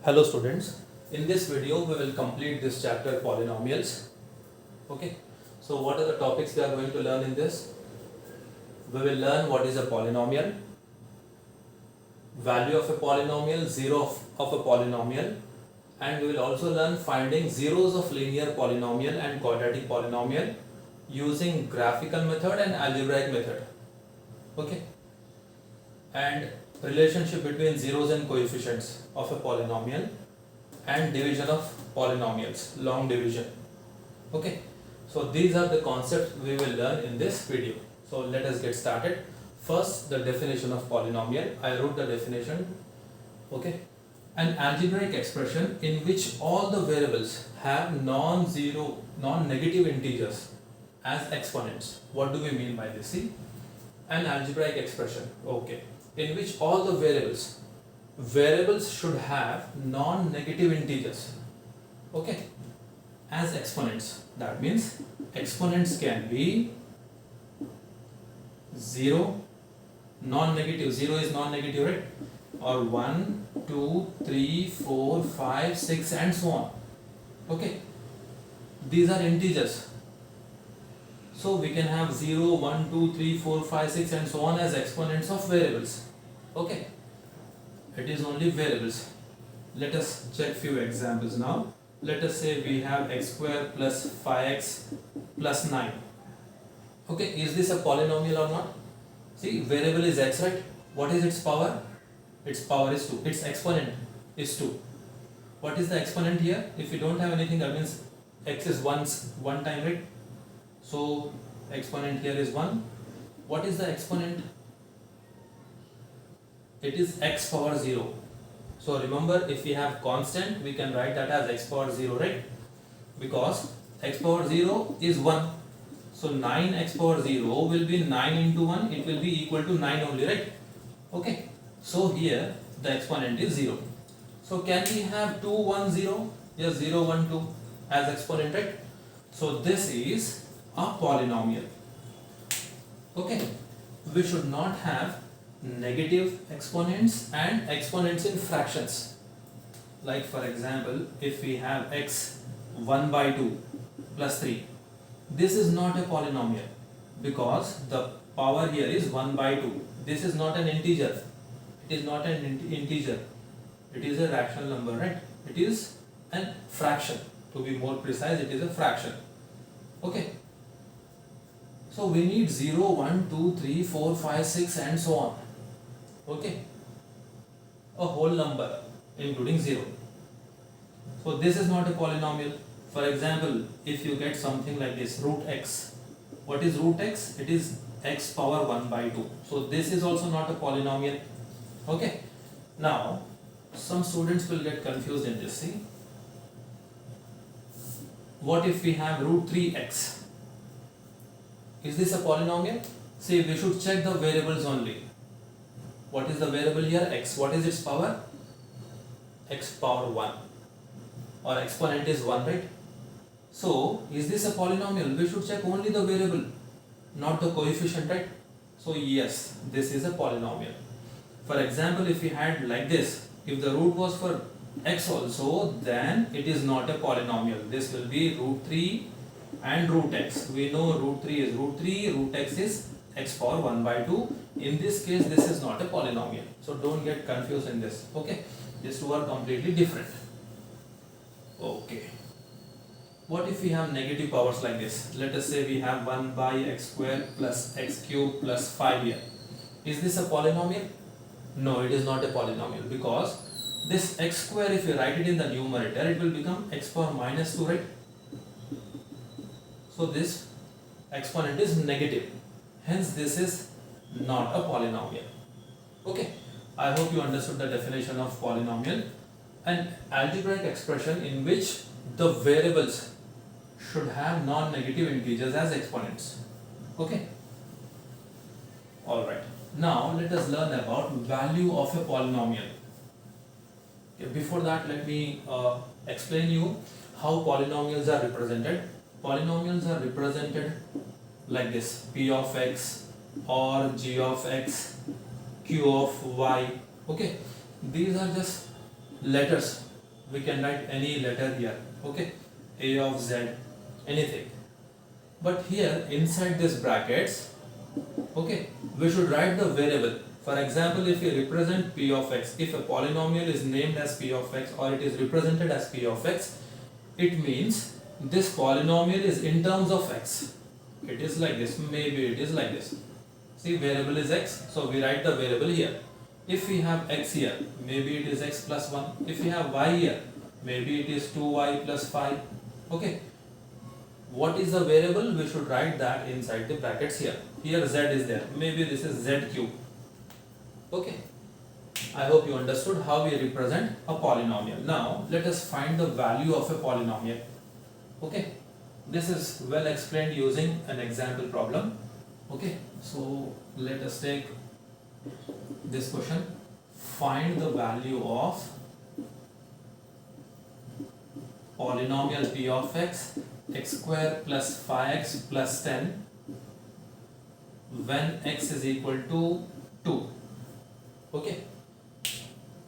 Hello students, in this video we will complete this chapter polynomials. Okay, so what are the topics we are going to learn in this? We will learn what is a polynomial, value of a polynomial, zero of a polynomial, and we will also learn finding zeros of linear polynomial and quadratic polynomial using graphical method and algebraic method. Okay, and relationship between zeros and coefficients of a polynomial and division of polynomials, long division. Okay, so these are the concepts we will learn in this video. So let us get started. First, the definition of polynomial. I wrote the definition. Okay, an algebraic expression in which all the variables have non-zero, non-negative integers as exponents. What do we mean by this? See, an algebraic expression, okay, in which all the variables should have non-negative integers, okay, as exponents. That means exponents can be 0, non-negative, 0 is non-negative, right, or 1, 2, 3, 4, 5, 6 and so on. Okay, these are integers. So we can have 0, 1, 2, 3, 4, 5, 6 and so on as exponents of variables. Okay, it is only variables. Let us check few examples now. Let us say we have x square plus 5x plus 9. Okay, is this a polynomial or not? See, variable is x, right? What is its power? Its power is 2. Its exponent is 2. What is the exponent here? If we don't have anything, that means x is one time, right? So exponent here is 1. What is the exponent? It is x power 0. So remember, if we have constant, we can write that as x power 0, right? Because x power 0 is 1. So 9x power 0 will be 9 into 1. It will be equal to 9 only, right? Okay. So here the exponent is 0. So can we have 2, 1, 0? Yes, 0, 1, 2 as exponent, right? So this is a polynomial. Okay. We should not have negative exponents and exponents in fractions. Like for example, if we have x 1 by 2 plus 3, this is not a polynomial because the power here is 1 by 2. This is not an integer. It is not an integer. It is a rational number, right? It is a fraction. To be more precise, it is a fraction. Okay. So we need 0, 1, 2, 3, 4, 5, 6 and so on. Okay, a whole number including 0. So this is not a polynomial. For example, if you get something like this, root x. What is root x? It is x power 1 by 2. So this is also not a polynomial. Okay, now some students will get confused in this. See, what if we have root 3x? Is this a polynomial? See, we should check the variables only. What is the variable here? X. What is its power? X power 1. Or exponent is 1, right? So, is this a polynomial? We should check only the variable, not the coefficient, right? So, yes, this is a polynomial. For example, if we had like this, if the root was for x also, then it is not a polynomial. This will be root 3 and root x. We know root 3 is root 3, root x is x power 1 by 2. In this case, this is not a polynomial. So don't get confused in this. Okay, these two are completely different. Okay, what if we have negative powers like this? Let us say we have 1 by x square plus x cube plus 5 here. Is this a polynomial? No, it is not a polynomial because this x square, if you write it in the numerator, it will become x power minus 2, right? So this exponent is negative. Hence, this is not a polynomial. Okay, I hope you understood the definition of polynomial. An algebraic expression in which the variables should have non-negative integers as exponents. Okay. Alright. Now, let us learn about value of a polynomial. Okay, before that, let me explain you how polynomials are represented. Polynomials are represented like this: p of x or g of x, q of y. Okay, these are just letters we can write any letter here, okay, a of z, anything. But here inside this brackets, okay, we should write the variable. For example, if we represent p of x, if a polynomial is named as p of x or it is represented as p of x, it means this polynomial is in terms of x. It is like this, maybe it is like this. See, variable is x, so we write the variable here. If we have x here, maybe it is x plus 1. If we have y here, maybe it is 2y plus 5. Okay. What is the variable? We should write that inside the brackets here. Here z is there. Maybe this is z cube. Okay. I hope you understood how we represent a polynomial. Now, let us find the value of a polynomial. Okay. This is well explained using an example problem. Okay. So, let us take this question. Find the value of polynomial p of x, x square plus 5x plus 10 when x is equal to 2. Okay.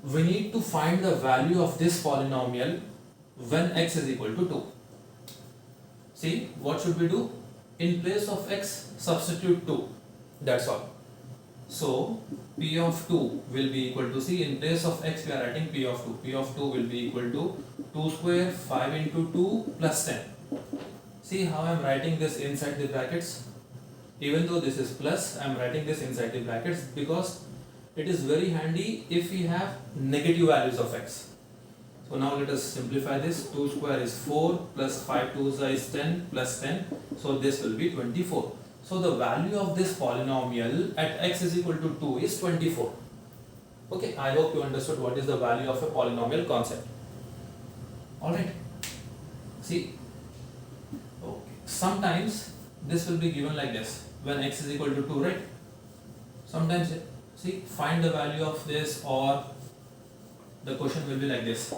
We need to find the value of this polynomial when x is equal to 2. See, what should we do? In place of x, substitute 2. That's all. So, p of 2 will be equal to, see, in place of x we are writing p of 2. P of 2 will be equal to 2 square 5 into 2 plus 10. See how I am writing this inside the brackets? Even though this is plus, I am writing this inside the brackets because it is very handy if we have negative values of x. So now let us simplify this. 2 square is 4 plus 5 2s is 10 plus 10. So this will be 24. So the value of this polynomial at x is equal to 2 is 24. Okay, I hope you understood what is the value of a polynomial concept. Alright. See, okay. Sometimes this will be given like this when x is equal to 2, right? Sometimes, see, find the value of this, or the question will be like this.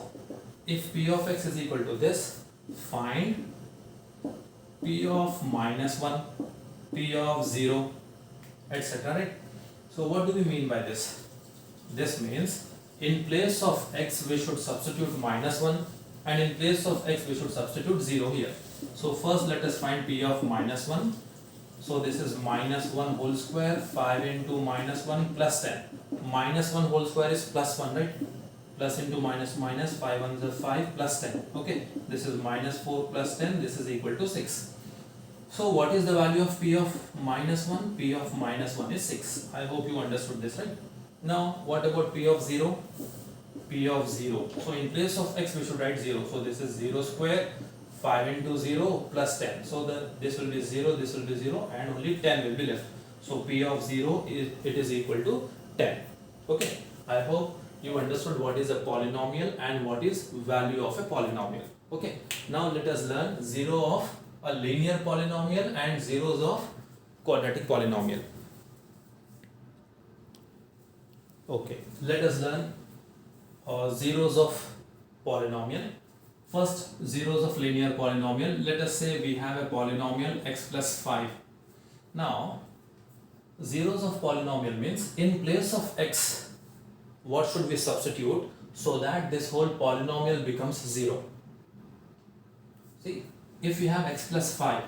If p of x is equal to this, find p of minus 1, p of 0, etc. Right? So what do we mean by this? This means in place of x we should substitute minus 1, and in place of x we should substitute 0 here. So first let us find p of minus 1. So this is minus 1 whole square, 5 into minus 1 plus 10. Minus 1 whole square is plus 1, right? Plus into minus minus, 5 ones are 5 plus 10. Okay, this is minus 4 plus 10, this is equal to 6. So what is the value of p of minus 1? P of minus 1 is 6. I hope you understood this, right? Now what about p of 0? P of 0. So in place of x we should write 0. So this is 0 square, 5 into 0 plus 10. So this will be 0, this will be 0, and only 10 will be left. So p of 0 is equal to 10. Okay. I hope you understood what is a polynomial and what is value of a polynomial. Okay. Now let us learn 0 of a linear polynomial and zeros of quadratic polynomial. Okay. Let us learn zeros of polynomial. First, zeros of linear polynomial. Let us say we have a polynomial x plus 5. Now, zeros of polynomial means in place of x, what should we substitute so that this whole polynomial becomes 0? See, if we have x plus 5,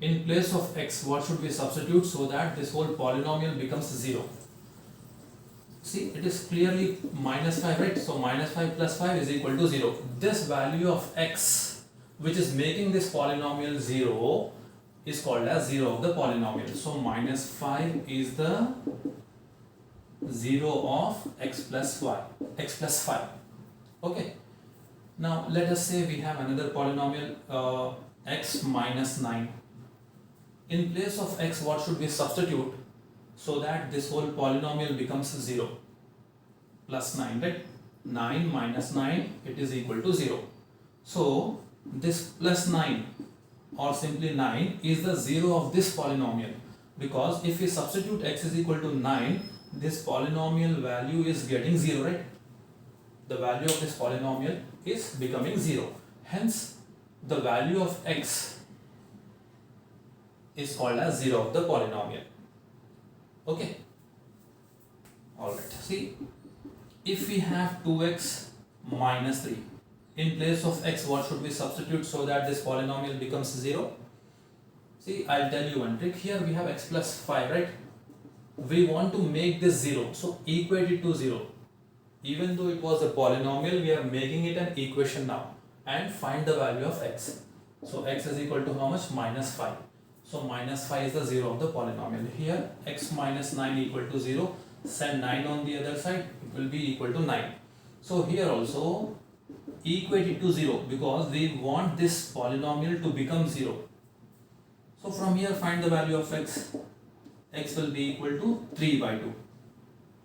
in place of x, what should we substitute so that this whole polynomial becomes 0? See, it is clearly minus 5, right? So minus 5 plus 5 is equal to 0. This value of x, which is making this polynomial 0, is called as 0 of the polynomial. So minus 5 is the 0 of x plus 5. Okay. Now let us say we have another polynomial x minus 9. In place of x, what should we substitute so that this whole polynomial becomes 0? Plus 9, right? 9 minus 9, it is equal to 0. So this plus 9 or simply 9 is the 0 of this polynomial, because if we substitute x is equal to 9, this polynomial value is getting 0, right? The value of this polynomial is becoming 0. Hence, the value of x is called as 0 of the polynomial. Okay. Alright. See, if we have 2x minus 3, in place of x what should we substitute so that this polynomial becomes 0? See, I'll tell you one trick. Here we have x plus 5, right? We want to make this 0, so equate it to 0. Even though it was a polynomial, we are making it an equation now, and find the value of x. So x is equal to how much? Minus 5. So minus 5 is the 0 of the polynomial. Here x minus 9 equal to 0. Send 9 on the other side, it will be equal to 9. So here also equate it to 0 because we want this polynomial to become 0. So from here find the value of x. X will be equal to 3 by 2.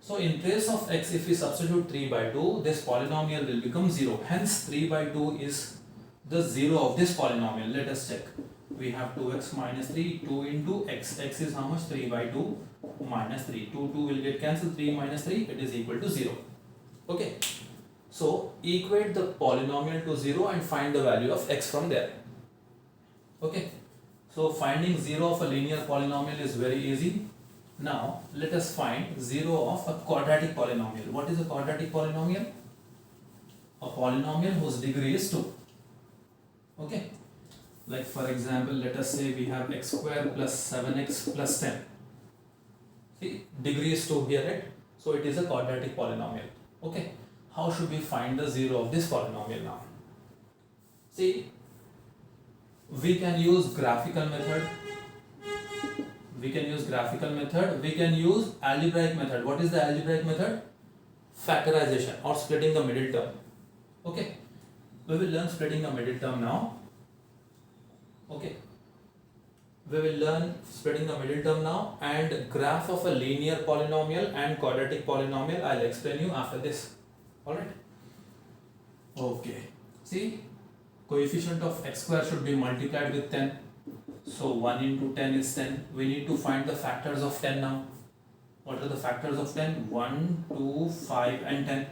So in place of x, if we substitute 3 by 2, this polynomial will become 0. Hence 3 by 2 is the 0 of this polynomial. Let us check. We have 2x minus 3, 2 into x. X is how much? 3 by 2 minus 3. 2 will get cancelled. 3 minus 3, it is equal to 0. Okay. So equate the polynomial to 0 and find the value of x from there. Okay. So finding 0 of a linear polynomial is very easy. Now let us find 0 of a quadratic polynomial. What is a quadratic polynomial? A polynomial whose degree is 2. Okay. Like for example, let us say we have x square plus 7x plus 10. See, degree is 2 here, right? So it is a quadratic polynomial. Okay. How should we find the 0 of this polynomial now? See, we can use graphical method. We can use algebraic method. What is the algebraic method? Factorization or splitting the middle term. Okay. We will learn splitting the middle term now. Okay. We will learn splitting the middle term now, and graph of a linear polynomial and quadratic polynomial I'll explain you after this. Alright. Okay. See, coefficient of x square should be multiplied with 10. So 1 into 10 is 10. We need to find the factors of 10 now. What are the factors of 10? 1, 2, 5 and 10.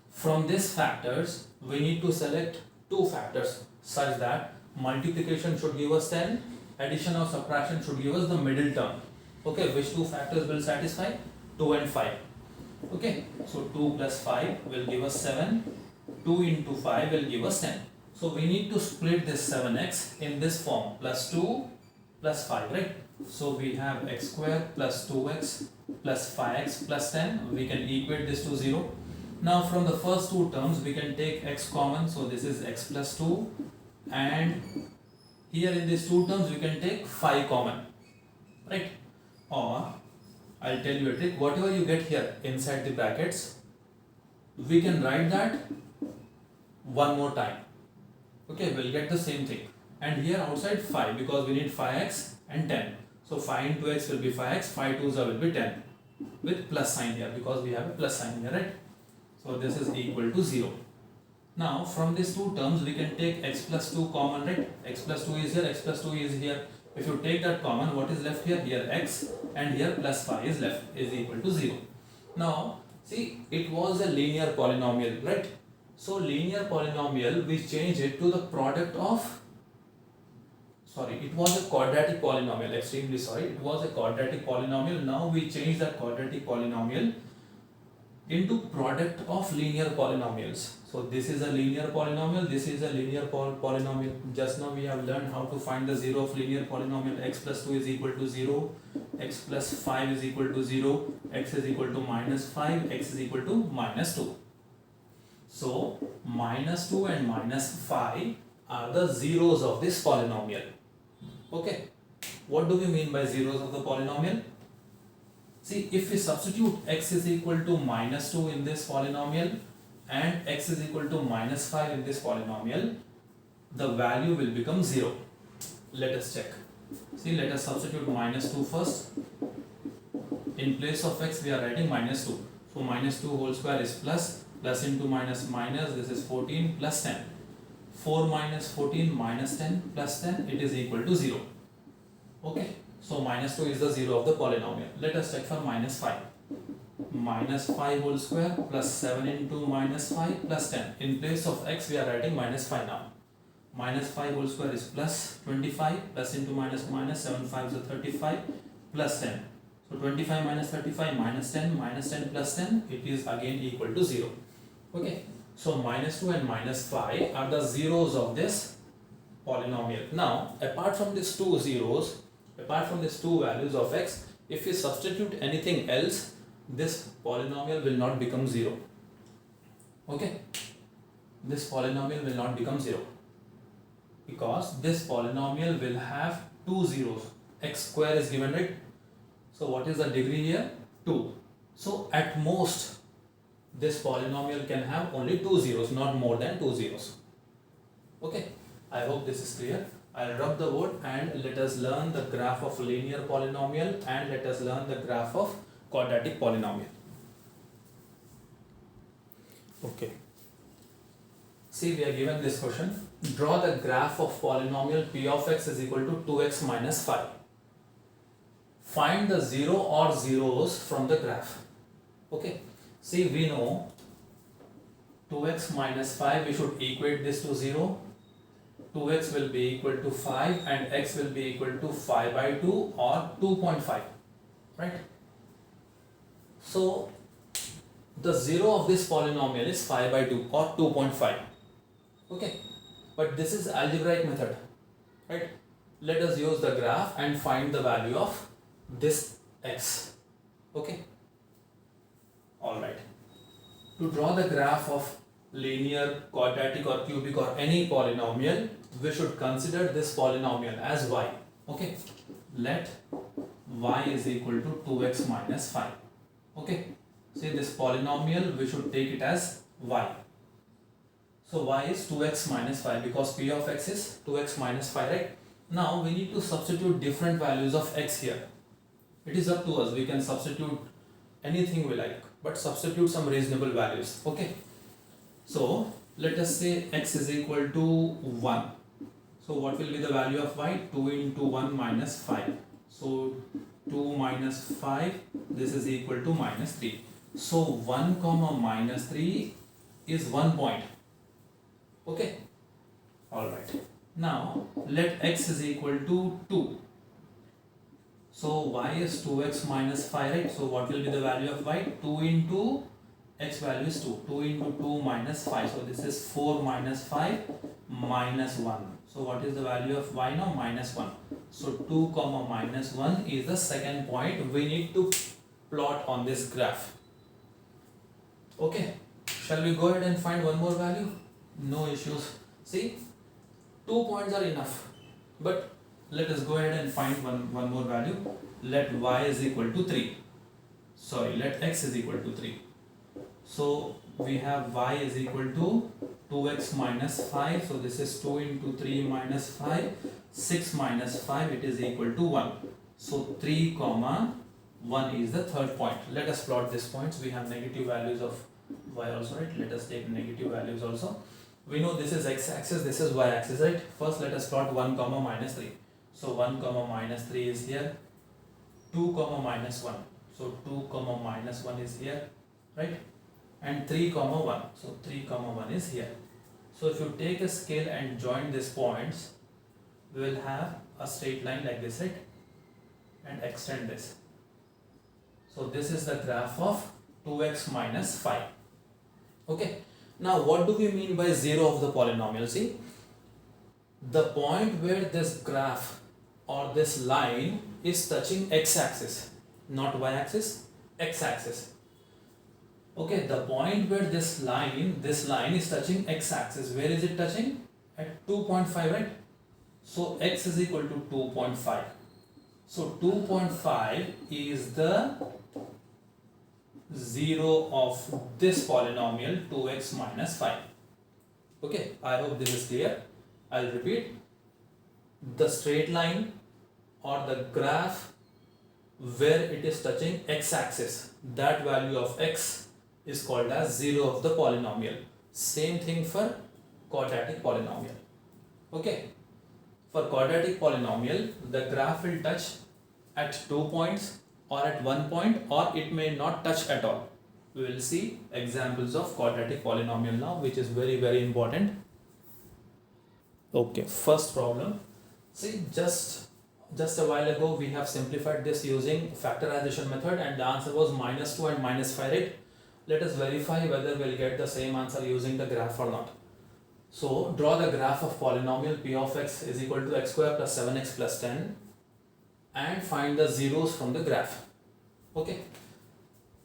From these factors, we need to select two factors such that multiplication should give us 10, addition or subtraction should give us the middle term. Okay, which two factors will satisfy? 2 and 5. Okay, so 2 plus 5 will give us 7. 2 into 5 will give us 10. So we need to split this 7x in this form, plus 2 plus 5, right? So we have x square plus 2x plus 5x plus 10. We can equate this to 0. Now from the first two terms we can take x common. So this is x plus 2, and here in these two terms we can take 5 common, right? Or I'll tell you a trick. Whatever you get here inside the brackets, we can write that one more time. Okay, we'll get the same thing. And here outside 5 because we need 5x and 10. So 5 into x will be 5x, 5 2s will be 10 with plus sign here because we have a plus sign here, right? So this is equal to 0. Now from these two terms we can take x plus 2 common, right? X plus 2 is here, x plus 2 is here. If you take that common, what is left here? Here x, and here plus 5 is left, is equal to 0. Now see, it was a linear polynomial, right? So linear polynomial, we change it to the product of, it was a quadratic polynomial, extremely sorry, it was a quadratic polynomial. Now we change that quadratic polynomial into product of linear polynomials. So this is a linear polynomial, this is a linear polynomial. Just now we have learned how to find the 0 of linear polynomial. X plus 2 is equal to 0, x plus 5 is equal to 0, x is equal to minus 5, x is equal to minus 2. So minus 2 and minus 5 are the zeros of this polynomial. Okay, what do we mean by zeros of the polynomial? See, if we substitute x is equal to minus 2 in this polynomial and x is equal to minus 5 in this polynomial, the value will become 0. Let us check. See, let us substitute minus 2 first. In place of x we are writing minus 2. So minus 2 whole square is plus, plus into minus minus, this is 14 plus 10. 4 minus 14 minus 10 plus 10, it is equal to 0. Okay, so minus 2 is the 0 of the polynomial. Let us check for minus 5. Minus 5 whole square plus 7 into minus 5 plus 10. In place of x we are writing minus 5 now. Minus 5 whole square is plus 25, plus into minus minus, 7 5 is 35 plus 10. So 25 minus 35 minus 10 plus 10, it is again equal to 0. Okay, So minus 2 and minus 5 are the zeros of this polynomial. Now, apart from these two zeros, apart from these two values of x, if we substitute anything else, this polynomial will not become 0. Okay? This polynomial will not become 0. Because this polynomial will have two zeros. X square is given, right? So what is the degree here? 2. So at most, this polynomial can have only two zeros, not more than two zeros. Okay, I hope this is clear. I'll rub the board and let us learn the graph of linear polynomial and let us learn the graph of quadratic polynomial. Okay. See, we are given this question. Draw the graph of polynomial p of x is equal to 2x minus 5. Find the 0 or zeros from the graph. Okay. See, we know 2x minus 5, we should equate this to 0. 2x will be equal to 5 and x will be equal to 5 by 2 or 2.5. Right? So, the 0 of this polynomial is 5 by 2 or 2.5. Okay. But this is algebraic method. Right? Let us use the graph and find the value of this x. Okay. Alright. To draw the graph of linear, quadratic or cubic or any polynomial, we should consider this polynomial as y. Okay. Let y is equal to 2x minus 5. Okay. See, this polynomial, we should take it as y. So y is 2x minus 5 because p of x is 2x minus 5, right? Now we need to substitute different values of x here. It is up to us. We can substitute anything we like, but substitute some reasonable values. Okay. So let us say x is equal to 1. So what will be the value of y? 2 into 1 minus 5. So 2 minus 5, this is equal to minus 3. So 1 comma minus 3 is 1 point. Okay. Alright. Now let x is equal to 2. So y is 2x minus 5, right? So what will be the value of y? 2 into x value is 2. 2 into 2 minus 5. So this is 4 minus 5 minus 1. So what is the value of y now? Minus 1. So 2 comma minus 1 is the second point we need to plot on this graph. Okay. Shall we go ahead and find one more value? No issues. See, 2 points are enough. But let us go ahead and find one more value. Let y is equal to 3. Sorry, let x is equal to 3. So we have y is equal to 2x minus 5. So this is 2 into 3 minus 5. 6 minus 5, it is equal to 1. So 3 comma 1 is the third point. Let us plot these points. We have negative values of y also, right? Let us take negative values also. We know this is x-axis, this is y-axis, right? First let us plot 1 comma minus 3. So 1 comma minus 3 is here. 2 comma minus 1. So 2 comma minus 1 is here, right? And 3 comma 1. So 3 comma 1 is here. So if you take a scale and join these points, we will have a straight line like this, right? And extend this. So this is the graph of 2x minus 5. Okay. Now what do we mean by 0 of the polynomial? See, the point where this graph or this line is touching x-axis, not y-axis, x-axis. Okay, the point where this line is touching x-axis. Where is it touching? At 2.5, right? So x is equal to 2.5. So 2.5 is the 0 of this polynomial 2x minus 5. Okay, I hope this is clear. I'll repeat. The straight line or the graph where it is touching x-axis, that value of x is called as 0 of the polynomial. Same thing for quadratic polynomial. Okay. For quadratic polynomial, the graph will touch at 2 points or at 1 point, or it may not touch at all. We will see examples of quadratic polynomial now, which is very, very important. Okay, first problem. See, just a while ago we have simplified this using factorization method and the answer was -2 and -5, right? let us verify whether we'll get the same answer using the graph or not. So draw the graph of polynomial p of x is equal to x square plus 7x plus 10 and find the zeros from the graph. Okay,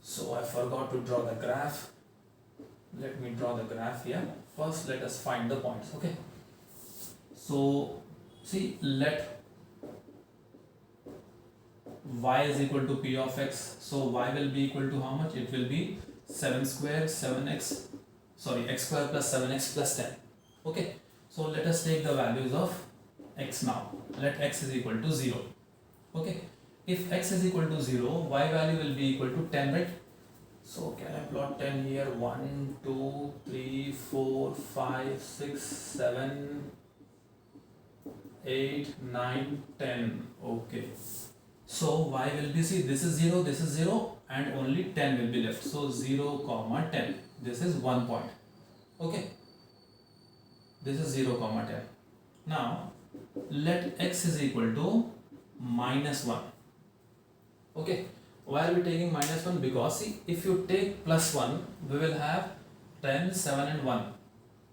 so I forgot to draw the graph. Let me draw the graph here. First let us find the points. Okay, so see, let y is equal to p of x, so y will be equal to how much? It will be 7 square 7x, sorry, x square plus 7x plus 10. Okay, so let us take the values of x now. Let x is equal to 0. Okay, if x is equal to 0, y value will be equal to 10, right? So can I plot 10 here? 1 2 3 4 5 6 7 8 9 10. Okay, so y will be, see, this is 0, this is 0, and only 10 will be left. So 0 comma 10, this is 1 point. Okay, this is 0 comma 10. Now let x is equal to minus 1. Okay, why are we taking minus 1? Because see, if you take plus 1, we will have 10 7 and 1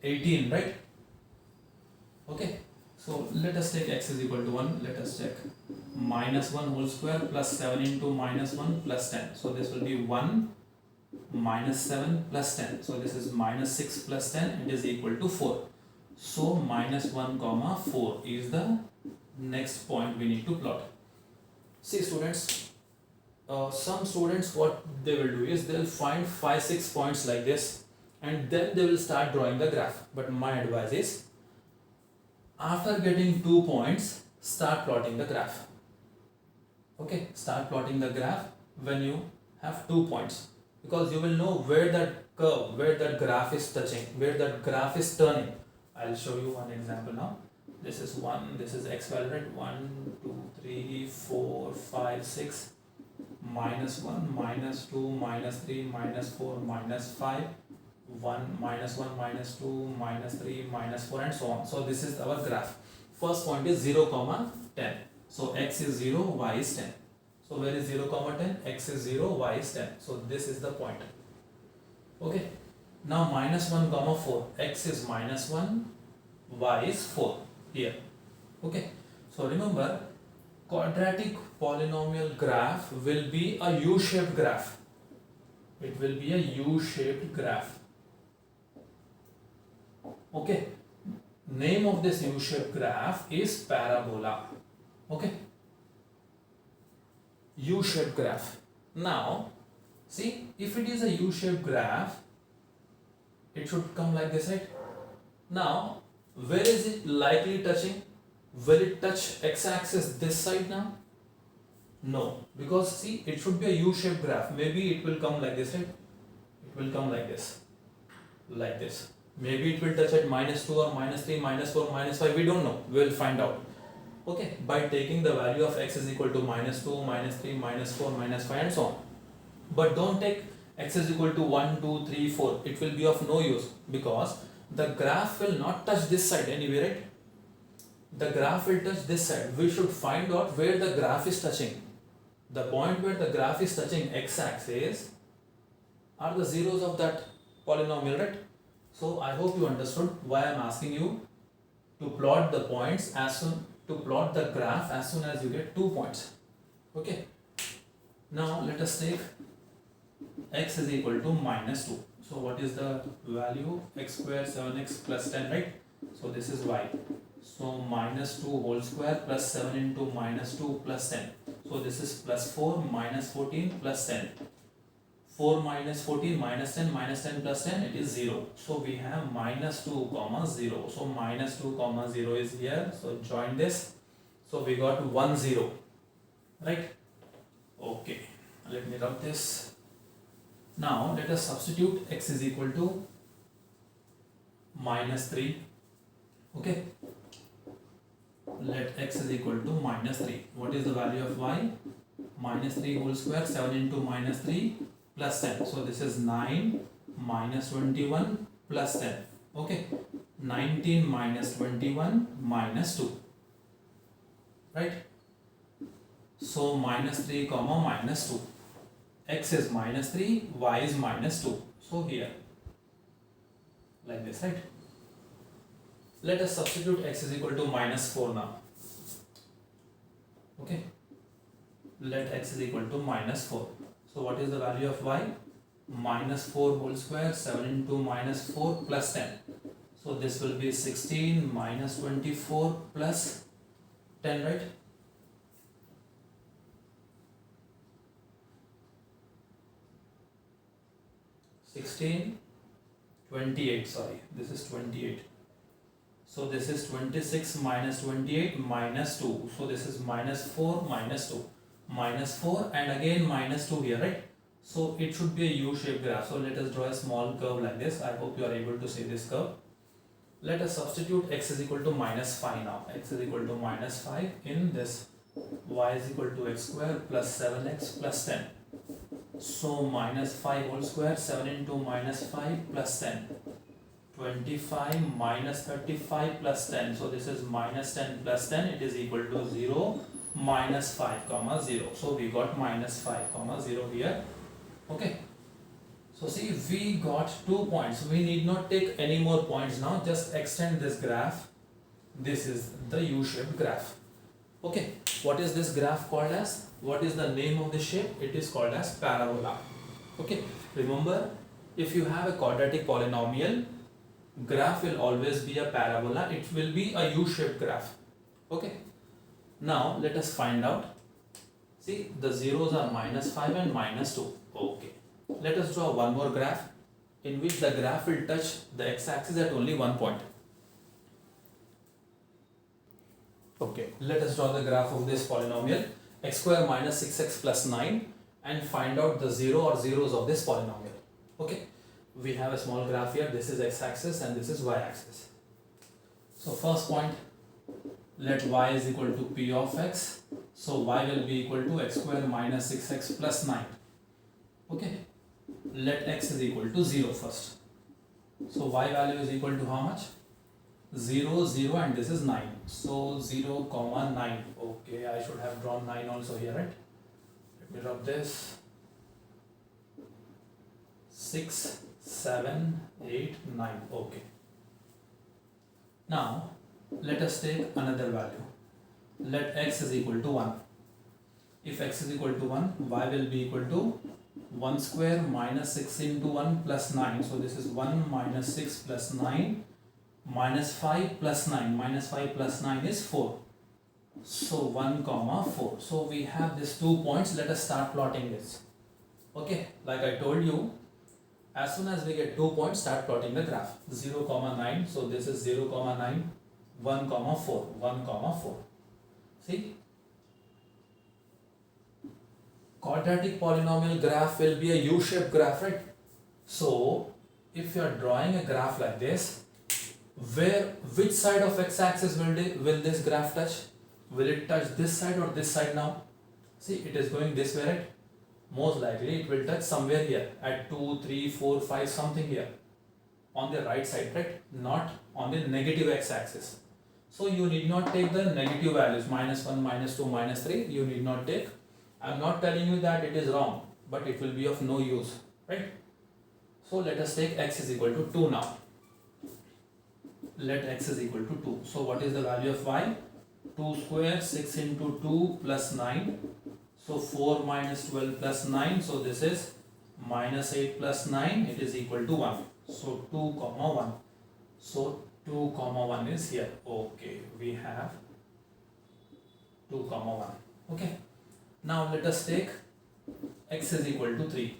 18, right? Okay, so let us take x is equal to 1. Let us check. Minus 1 whole square plus 7 into minus 1 plus 10. So this will be 1 minus 7 plus 10. So this is minus 6 plus 10. It is equal to 4. So minus 1 comma 4 is the next point we need to plot. See students, some students, what they will do is they will find 5-6 points like this and then they will start drawing the graph. But my advice is, after getting 2 points, start plotting the graph. Okay, start plotting the graph when you have 2 points, because you will know where that curve, where that graph is touching, where that graph is turning. I'll show you one example now. This is 1, this is x value, right? 1 2 3 4 5 6, minus 1 minus 2 minus 3 minus 4 minus 5, 1 minus 1 minus 2 minus 3 minus 4, and so on. So this is our graph. First point is 0 comma 10. So x is 0, y is 10. So where is 0 comma 10? X is 0, y is 10. So this is the point. Okay, now minus 1 comma 4, x is minus 1, y is 4 here. Okay, so remember, quadratic polynomial graph will be a U-shaped graph. It will be a U-shaped graph. Okay, name of this U-shaped graph is parabola. Okay, U-shaped graph. Now see, if it is a U-shaped graph, it should come like this, right? Now where is it likely touching? Will it touch x-axis this side now? No, because see, it should be a U-shaped graph. Maybe it will come like this, right? It will come like this, like this. Maybe it will touch at minus 2 or minus 3, minus 4, minus 5. We don't know. We will find out. Okay, by taking the value of x is equal to minus 2, minus 3, minus 4, minus 5, and so on. But don't take x is equal to 1, 2, 3, 4. It will be of no use, because the graph will not touch this side anyway, right? The graph will touch this side. We should find out where the graph is touching. The point where the graph is touching x-axis are the zeros of that polynomial, right? So I hope you understood why I am asking you to plot the points as soon, to plot the graph as soon as you get 2 points. Okay, now let us take x is equal to minus 2. So what is the value? X square 7x plus 10, right? So this is y. So minus 2 whole square plus 7 into minus 2 plus 10. So this is plus 4 minus 14 plus 10. 4 minus 14 minus 10 minus 10 plus 10, it is 0. So we have minus 2 comma 0. So minus 2 comma 0 is here. So join this. So we got 1 0, right? Okay, let me rub this. Now let us substitute x is equal to minus 3. Okay, let x is equal to minus 3. What is the value of y? Minus 3 whole square, 7 into minus 3 plus 10. So this is 9 minus 21 plus 10. Okay, 19 minus 21 minus 2. Right? So minus 3 comma minus 2. x is minus 3, y is minus 2. So here, like this, right? Let us substitute x is equal to minus 4 now. Okay, let x is equal to minus 4. So what is the value of y? Minus 4 whole square, 7 into minus 4 plus 10. So this will be 16 minus 24 plus 10, right? Sixteen, 28, sorry, this is 28. So this is 26 minus 28 minus 2. So this is minus 4 minus 2. Minus 4 and again minus 2 here, right? So it should be a U-shaped graph. So let us draw a small curve like this. I hope you are able to see this curve. Let us substitute x is equal to minus 5 now. X is equal to minus 5 in this. Y is equal to x square plus 7x plus 10. So minus 5 whole square, 7 into minus 5 plus 10. 25 minus 35 plus 10. So this is minus 10 plus 10. It is equal to 0 minus 5 comma 0. So we got minus 5 comma 0 here. Okay. So see, we got 2 points. We need not take any more points now. Just extend this graph. This is the U-shaped graph. Okay. What is this graph called as? What is the name of the shape? It is called as parabola. Okay. Remember, if you have a quadratic polynomial, graph will always be a parabola. It will be a U-shaped graph. Okay. Now let us find out. See, the zeros are minus 5 and minus 2. Okay. Let us draw one more graph in which the graph will touch the x-axis at only one point. Okay. Let us draw the graph of this polynomial x square minus 6x plus 9 and find out the 0 or zeros of this polynomial. Okay. We have a small graph here. This is x-axis and this is y-axis. So first point, let y is equal to p of x. So y will be equal to x square minus 6x plus 9. Okay. Let x is equal to 0 first. So y value is equal to how much? 0, 0 and this is 9. So 0 comma 9. Okay, I should have drawn 9 also here, right? Let me drop this. 6, 7, 8, 9. Okay. Now, let us take another value. Let x is equal to 1. If x is equal to 1, y will be equal to 1 square minus 6 into 1 plus 9. So this is 1 minus 6 plus 9 minus 5 plus 9. Minus 5 plus 9 is 4. So 1 comma 4. So we have these 2 points. Let us start plotting this. Okay, like I told you, as soon as we get 2 points, start plotting the graph. 0 comma 9. So this is 0 comma 9. 1 comma 4. 1 comma 4. See? Quadratic polynomial graph will be a U-shaped graph, right? So, if you are drawing a graph like this, which side of x-axis will this graph touch? Will it touch this side or this side now? See, it is going this way, right? Most likely it will touch somewhere here at 2, 3, 4, 5, something here on the right side, right? Not on the negative x-axis. So you need not take the negative values, minus 1, minus 2, minus 3. You need not take. I am not telling you that it is wrong, but it will be of no use, right? So let us take x is equal to 2 now. Let x is equal to 2. So what is the value of y? 2 square, 6 into 2 plus 9. So 4 minus 12 plus 9. So this is minus 8 plus 9. It is equal to 1. So 2 comma 1. So 2 comma 1 is here. Okay, we have 2 comma 1. Okay. Now let us take x is equal to 3.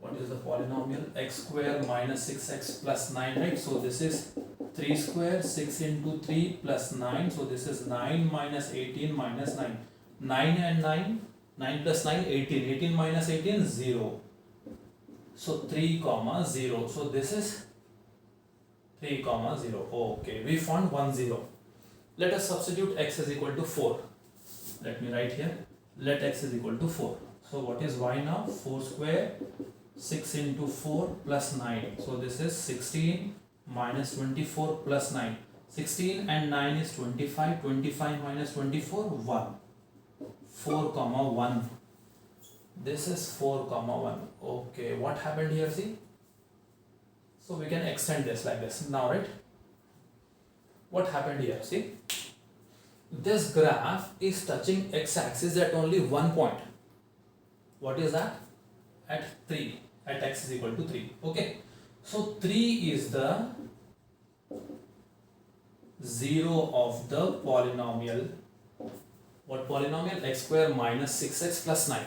What is the polynomial? X square minus 6x plus 9, right? So this is 3 square, 6 into 3 plus 9. So this is 9 minus 18 minus 9. 9 and 9, 9 plus 9, 18. 18 minus 18, 0. So 3 comma 0. So this is 3 comma 0. Okay, we found 1 0. Let us substitute x is equal to 4. Let me write here. Let x is equal to 4. So what is y now? 4 square, 6 into 4 plus 9. So this is 16 minus 24 plus 9. 16 and 9 is 25. 25 minus 24, 1. 4 comma 1. This is 4 comma 1. Okay, what happened here? See, so we can extend this like this now, right? What happened here? See, this graph is touching x-axis at only one point. What is that? At 3, at x is equal to 3. Okay, so 3 is the 0 of the polynomial. What polynomial? X square minus 6x plus 9.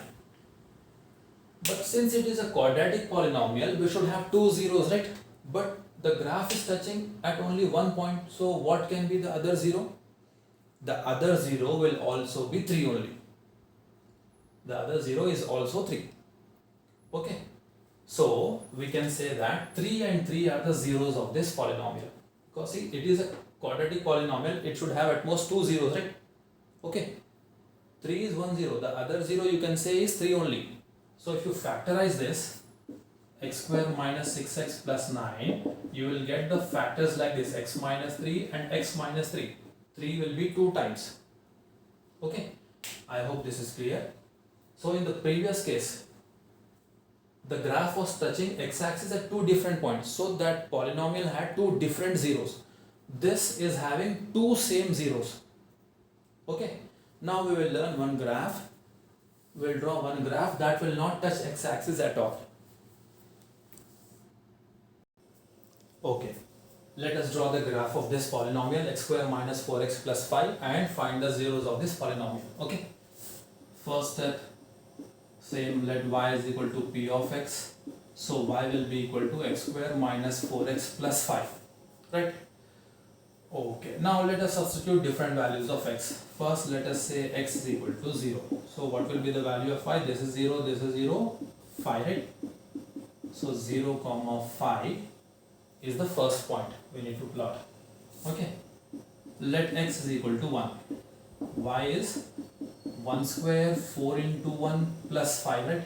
But since it is a quadratic polynomial, we should have two zeros, right? But the graph is touching at only one point. So what can be the other zero? The other zero will also be 3 only. The other zero is also 3. Okay. So we can say that 3 and 3 are the zeros of this polynomial. Because see, it is a quadratic polynomial, it should have at most two zeros, right? Okay. 3 is 1 0. The other zero you can say is 3 only. So if you factorize this, x square minus 6x plus 9, you will get the factors like this, x minus 3 and x minus 3. 3 will be 2 times. Okay, I hope this is clear. So in the previous case, the graph was touching x-axis at two different points. So that polynomial had two different zeros. This is having two same zeros. Okay, now we will learn one graph. We will draw one graph that will not touch x-axis at all. Okay, let us draw the graph of this polynomial x square minus 4x plus 5 and find the zeros of this polynomial. Okay, first step, same, let y is equal to p of x. So y will be equal to x square minus 4x plus 5, right? Okay, now let us substitute different values of x. First, let us say x is equal to 0. So what will be the value of y? This is 0, this is 0, 5, right? So 0 comma 5 is the first point we need to plot. Okay, let x is equal to 1. Y is 1 square 4 into 1 plus 5, right?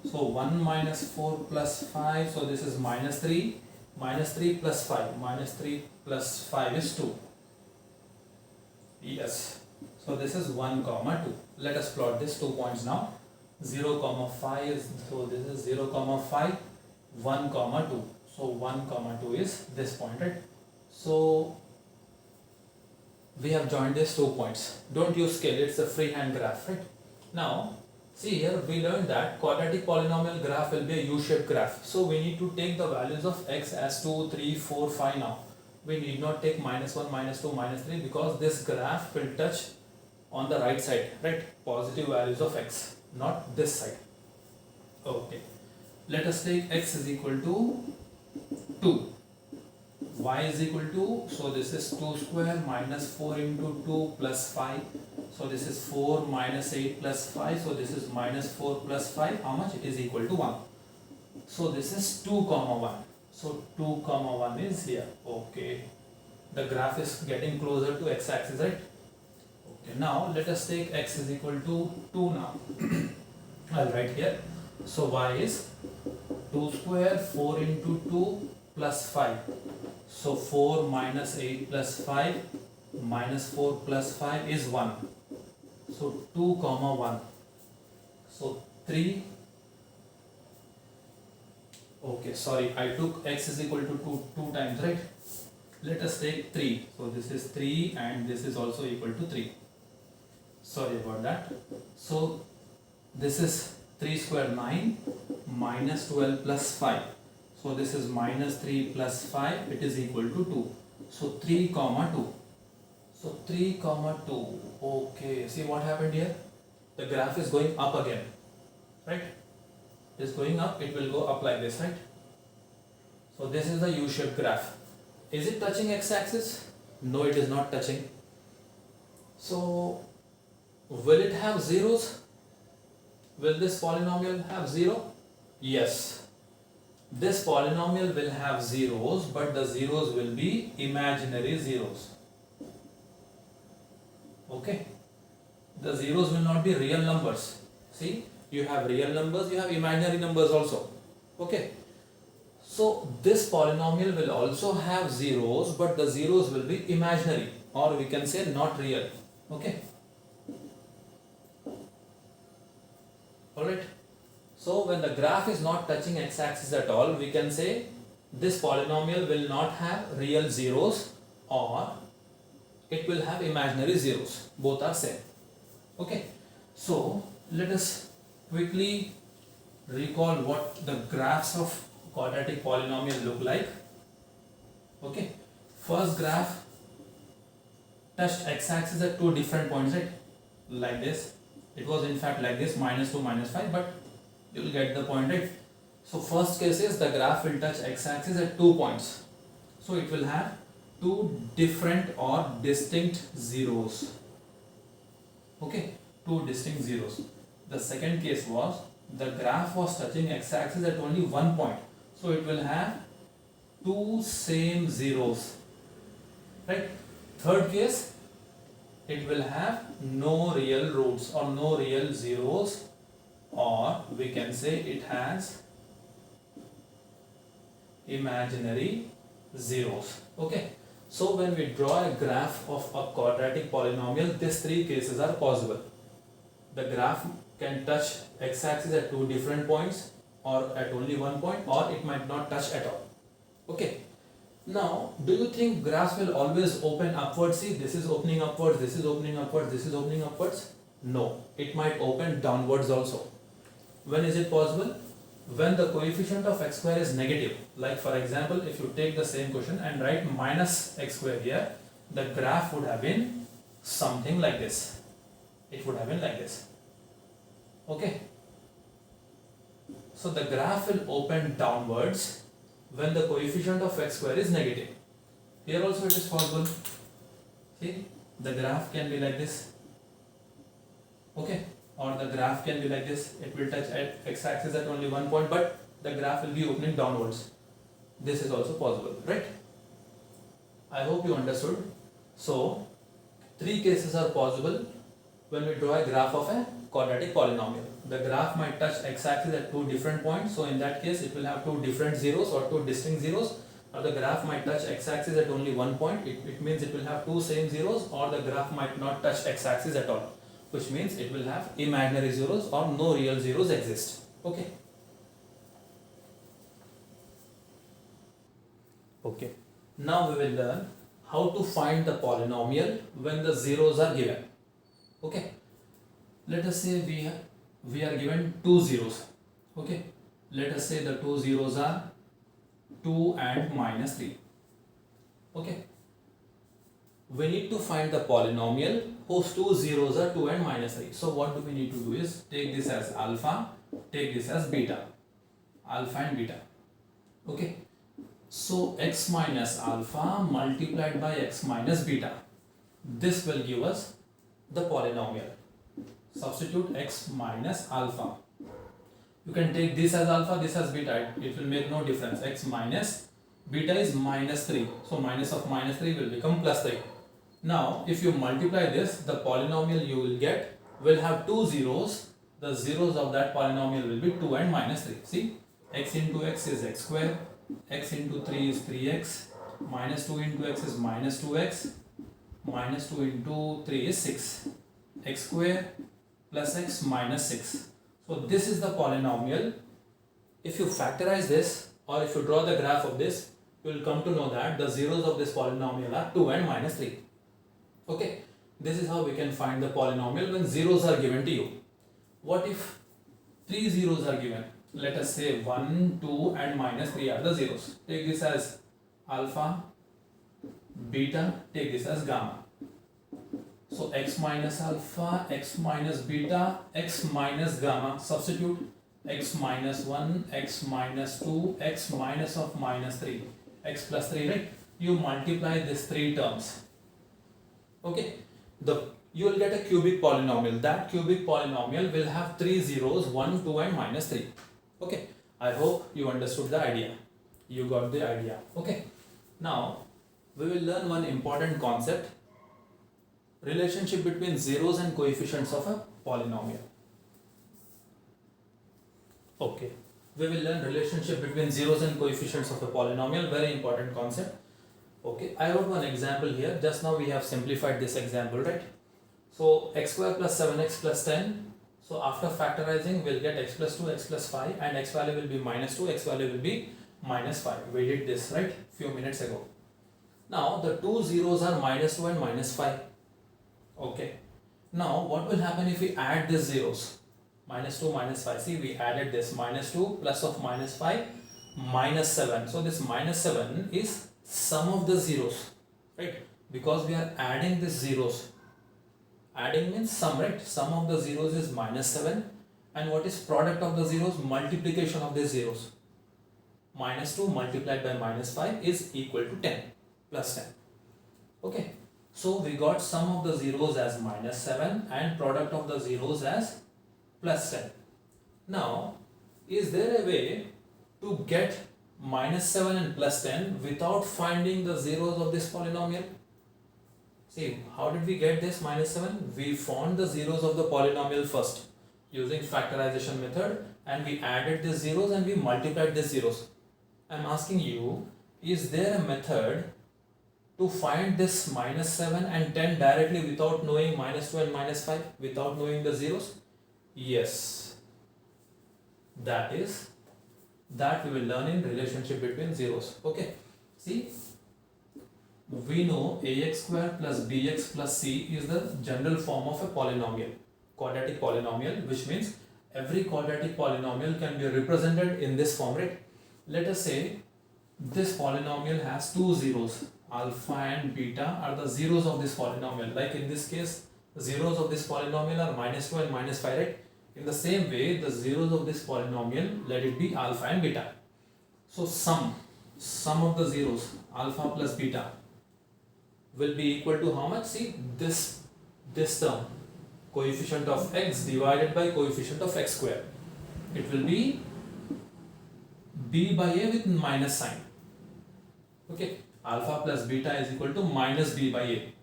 So 1 minus 4 plus 5, so this is minus 3. Minus 3 plus 5, minus 3 plus 5 is 2. Yes, so this is 1 comma 2. Let us plot this 2 points now. 0 comma 5 is, so this is 0 comma 5, 1 comma 2. So 1 comma 2 is this point, right? So we have joined these 2 points. Don't use scale, it's a freehand graph, right? Now see here, we learned that quadratic polynomial graph will be a U-shaped graph. So we need to take the values of x as 2, 3, 4, 5 now. We need not take minus 1, minus 2, minus 3 because this graph will touch on the right side, right? Positive values of x, not this side. Okay. Let us take x is equal to 2. Y is equal to, so this is 2 square minus 4 into 2 plus 5. So this is 4 minus 8 plus 5. So this is minus 4 plus 5. How much? It is equal to 1. So this is 2 comma 1. So 2 comma 1 is here. Okay. The graph is getting closer to x-axis, right? Okay. Now let us take x is equal to 2 now. I'll write here. So y is 2 square 4 into 2 plus 5. So 4 minus 8 plus 5 minus 4 plus 5 is 1. So 2 comma 1. So 3. Okay, sorry, I took x is equal to 2 times, right? Let us take 3. So this is 3 and this is also equal to 3. Sorry about that. So this is 3 square 9 minus 12 plus 5. So this is minus 3 plus 5, it is equal to 2. So 3 comma 2. So 3 comma 2. Okay, see what happened here? The graph is going up again, right? It is going up, it will go up like this, right? So this is the U-shaped graph. Is it touching x-axis? No, it is not touching. So will it have zeros? Will this polynomial have 0? Yes. This polynomial will have zeros, but the zeros will be imaginary zeros. Okay. The zeros will not be real numbers. See, you have real numbers, you have imaginary numbers also. Okay. So this polynomial will also have zeros, but the zeros will be imaginary, or we can say not real. Okay. Alright. So when the graph is not touching x-axis at all, we can say this polynomial will not have real zeros or it will have imaginary zeros. Both are same. Okay. So let us quickly recall what the graphs of quadratic polynomial look like. Okay. First graph touched x-axis at two different points, right? Like this. It was in fact like this, -2, -5, but you will get the point, right? So first case is the graph will touch x-axis at 2 points. So it will have two different or distinct zeros. Okay, two distinct zeros. The second case was the graph was touching x-axis at only 1 point. So it will have two same zeros. Right? Third case, it will have no real roots or no real zeros, or we can say it has imaginary zeros. Okay. So when we draw a graph of a quadratic polynomial, these three cases are possible. The graph can touch x-axis at two different points or at only 1 point, or it might not touch at all. Okay. Now, do you think graphs will always open upwards? See, this is opening upwards, this is opening upwards, this is opening upwards? No, it might open downwards also. When is it possible? When the coefficient of x square is negative. Like for example, if you take the same question and write minus x square here, the graph would have been something like this. It would have been like this. Okay. So the graph will open downwards when the coefficient of x square is negative. Here also it is possible. See, the graph can be like this. Okay. Or the graph can be like this. It will touch at x-axis at only 1 point, but the graph will be opening downwards. This is also possible, right? I hope you understood. So, three cases are possible when we draw a graph of a quadratic polynomial. The graph might touch x-axis at two different points, so in that case it will have two different zeros or two distinct zeros. Or the graph might touch x-axis at only 1 point, it means it will have two same zeros, or the graph might not touch x-axis at all, which means it will have imaginary zeros or no real zeros exist. Okay. Okay. Now we will learn how to find the polynomial when the zeros are given. Okay. Let us say we are given two zeros. Okay. Let us say the two zeros are 2 and -3. Okay. We need to find the polynomial whose two zeros are 2 and -3. So what do we need to do is take this as alpha, take this as beta. Alpha and beta. Okay. So x minus alpha multiplied by x minus beta. This will give us the polynomial. Substitute x minus alpha. You can take this as alpha, this as beta. It will make no difference. X minus beta is -3. So minus of -3 will become +3. Now, if you multiply this, the polynomial you will get will have two zeros. The zeros of that polynomial will be 2 and -3. See, x into x is x square, x into 3 is 3x, -2 into x is -2x, -2 into 3 is 6. X square plus x minus 6. So this is the polynomial. If you factorize this, or if you draw the graph of this, you will come to know that the zeros of this polynomial are 2 and -3. Okay, this is how we can find the polynomial when zeros are given to you. What if three zeros are given? Let us say 1, 2 and -3 are the zeros. Take this as alpha, beta, take this as gamma. So x minus alpha, x minus beta, x minus gamma. Substitute x minus 1, x minus 2, x minus of -3, x plus 3, right? You multiply these three terms. Okay, you will get a cubic polynomial. That cubic polynomial will have three zeros, 1, 2 and -3. Okay, I hope you understood the idea. You got the idea. Okay, now we will learn one important concept: relationship between zeros and coefficients of a polynomial. Okay, we will learn relationship between zeros and coefficients of a polynomial. Very important concept. Okay, I wrote one example here. Just now we have simplified this example, right? So x square plus 7x plus 10. So after factorizing, we'll get x plus 2, x plus 5, and x value will be minus 2, x value will be minus 5. We did this, right, few minutes ago. Now the two zeros are minus 2 and minus 5. Okay. Now what will happen if we add these zeros? Minus 2, minus 5. See, we added this minus 2 plus of minus 5, minus 7. So this minus 7 is sum of the zeros, right? Because we are adding these zeros. Adding means sum, right? Sum of the zeros is minus 7. And what is product of the zeros? Multiplication of the zeros. Minus 2 multiplied by minus 5 is equal to 10 plus 10. Okay. So we got sum of the zeros as minus 7 and product of the zeros as plus 10. Now, is there a way to get minus 7 and plus 10 without finding the zeros of this polynomial? See, how did we get this minus 7? We found the zeros of the polynomial first using factorization method, and we added the zeros and we multiplied the zeros. I am asking you, is there a method to find this minus 7 and 10 directly without knowing minus 2 and minus 5, without knowing the zeros? Yes, that we will learn in relationship between zeros. Okay, see, we know ax square plus bx plus c is the general form of a polynomial, quadratic polynomial, which means every quadratic polynomial can be represented in this form, right? Let us say this polynomial has two zeros, alpha and beta are the zeros of this polynomial. Like in this case, the zeros of this polynomial are minus 2 and minus 5, right? In the same way, the zeros of this polynomial, let it be alpha and beta. So sum of the zeros, alpha plus beta, will be equal to how much? See, this term, coefficient of x divided by coefficient of x square. It will be b by a with minus sign. Okay, alpha plus beta is equal to minus b by a.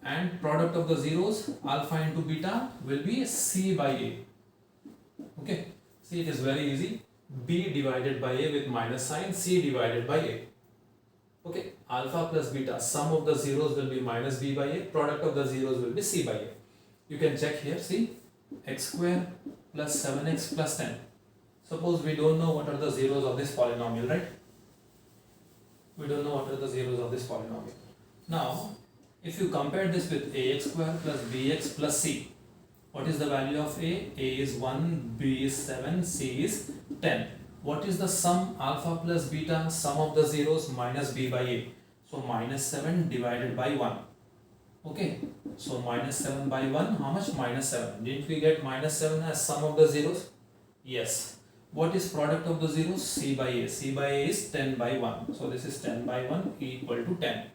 And product of the zeros, alpha into beta, will be c by a. Okay, see, it is very easy. B divided by a with minus sign, c divided by a. Okay, alpha plus beta, sum of the zeros will be minus b by a, product of the zeros will be c by a. You can check here, see, x square plus 7x plus 10. Suppose we don't know what are the zeros of this polynomial, right? We don't know what are the zeros of this polynomial. Now, if you compare this with ax square plus bx plus c, what is the value of a? A is 1, b is 7, c is 10. What is the sum? Alpha plus beta, sum of the zeros minus b by a. So minus 7 divided by 1. Okay, so minus 7 by 1, how much? Minus 7. Didn't we get minus 7 as sum of the zeros? Yes. What is product of the zeros? C by a. C by a is 10 by 1. So this is 10 by 1 equal to 10.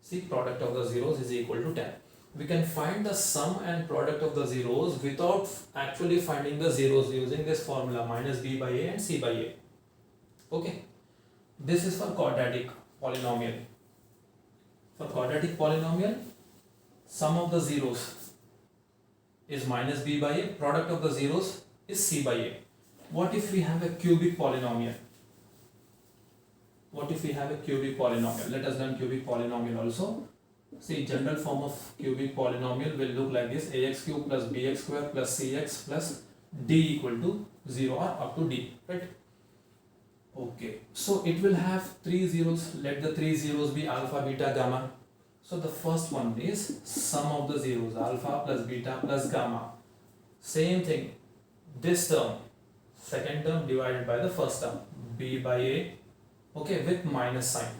See, product of the zeros is equal to 10. We can find the sum and product of the zeros without actually finding the zeros using this formula minus b by a and c by a. Okay, this is for quadratic polynomial. For quadratic polynomial, sum of the zeros is minus b by a, product of the zeros is c by a. What if we have a cubic polynomial? What if we have a cubic polynomial? Let us learn cubic polynomial also. See, general form of cubic polynomial will look like this: ax cube plus bx square plus cx plus d equal to 0 or up to d, right? Okay, so it will have three zeros. Let the three zeros be alpha, beta, gamma. So the first one is sum of the zeros, alpha plus beta plus gamma. Same thing, this term, second term divided by the first term, b by a, okay, with minus sign.